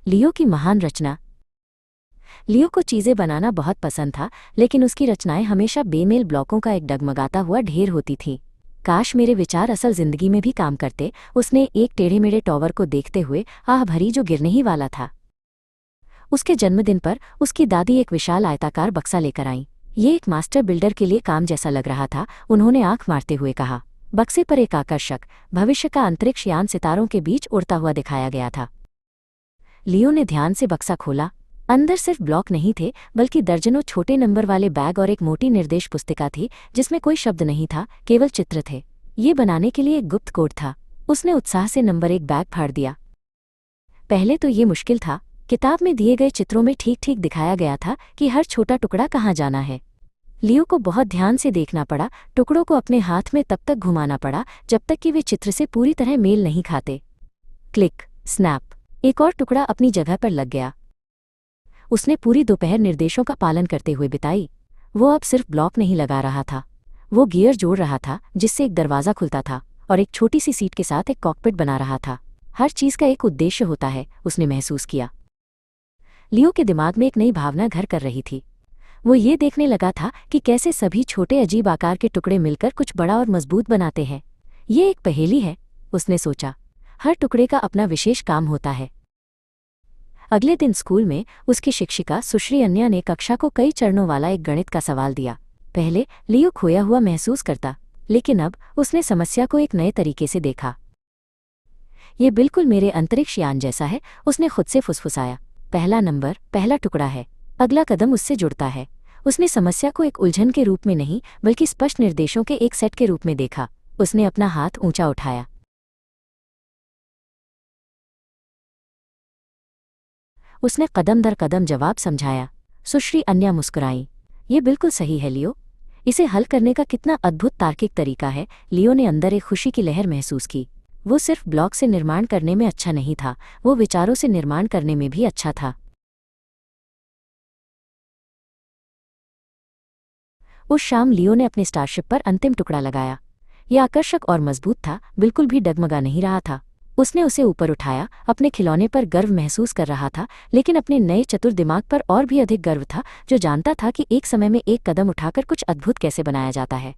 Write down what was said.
लियो की महान रचना। लियो को चीज़ें बनाना बहुत पसंद था, लेकिन उसकी रचनाएं हमेशा बेमेल ब्लॉकों का एक डगमगाता हुआ ढेर होती थीं। काश मेरे विचार असल जिंदगी में भी काम करते, उसने एक टेढ़े मेढ़े टॉवर को देखते हुए आह भरी जो गिरने ही वाला था। उसके जन्मदिन पर उसकी दादी एक विशाल आयताकार बक्सा लेकर आईं। ये एक मास्टर बिल्डर के लिए काम जैसा लग रहा था, उन्होंने आंख मारते हुए कहा। बक्से पर एक आकर्षक भविष्य का अंतरिक्ष यान सितारों के बीच उड़ता हुआ दिखाया गया था। लियो ने ध्यान से बक्सा खोला। अंदर सिर्फ ब्लॉक नहीं थे, बल्कि दर्जनों छोटे नंबर वाले बैग और एक मोटी निर्देश पुस्तिका थी जिसमें कोई शब्द नहीं था, केवल चित्र थे। ये बनाने के लिए एक गुप्त कोड था। उसने उत्साह से नंबर 1 बैग फाड़ दिया। पहले तो ये मुश्किल था। किताब में दिए गए चित्रों में ठीक ठीक दिखाया गया था कि हर छोटा टुकड़ा कहाँ जाना है। लियो को बहुत ध्यान से देखना पड़ा, टुकड़ों को अपने हाथ में तब तक घुमाना पड़ा जब तक कि वे चित्र से पूरी तरह मेल नहीं खाते। क्लिक, स्नैप, एक और टुकड़ा अपनी जगह पर लग गया। उसने पूरी दोपहर निर्देशों का पालन करते हुए बिताई। वो अब सिर्फ ब्लॉक नहीं लगा रहा था, वो गियर जोड़ रहा था जिससे एक दरवाज़ा खुलता था और एक छोटी सी सीट के साथ एक कॉकपिट बना रहा था। हर चीज़ का एक उद्देश्य होता है, उसने महसूस किया। लियो के दिमाग में एक नई भावना घर कर रही थी। वो ये देखने लगा था कि कैसे सभी छोटे अजीब आकार के टुकड़े मिलकर कुछ बड़ा और मजबूत बनाते हैं। ये एक पहेली है, उसने सोचा। हर टुकड़े का अपना विशेष काम होता है। अगले दिन स्कूल में उसकी शिक्षिका सुश्री अन्या ने कक्षा को कई चरणों वाला एक गणित का सवाल दिया। पहले लियो खोया हुआ महसूस करता, लेकिन अब उसने समस्या को एक नए तरीके से देखा। ये बिल्कुल मेरे अंतरिक्ष यान जैसा है, उसने खुद से फुसफुसाया। पहला नंबर पहला टुकड़ा है, अगला कदम उससे जुड़ता है। उसने समस्या को एक उलझन के रूप में नहीं, बल्कि स्पष्ट निर्देशों के एक सेट के रूप में देखा। उसने अपना हाथ ऊंचा उठाया। उसने कदम दर कदम जवाब समझाया। सुश्री अन्या मुस्कुराई। ये बिल्कुल सही है लियो, इसे हल करने का कितना अद्भुत तार्किक तरीका है। लियो ने अंदर एक खुशी की लहर महसूस की। वो सिर्फ ब्लॉक से निर्माण करने में अच्छा नहीं था, वो विचारों से निर्माण करने में भी अच्छा था। उस शाम लियो ने अपने स्टारशिप पर अंतिम टुकड़ा लगाया। यह आकर्षक और मजबूत था, बिल्कुल भी डगमगा नहीं रहा था। उसने उसे ऊपर उठाया, अपने खिलौने पर गर्व महसूस कर रहा था, लेकिन अपने नए चतुर दिमाग पर और भी अधिक गर्व था, जो जानता था कि एक समय में एक कदम उठाकर कुछ अद्भुत कैसे बनाया जाता है।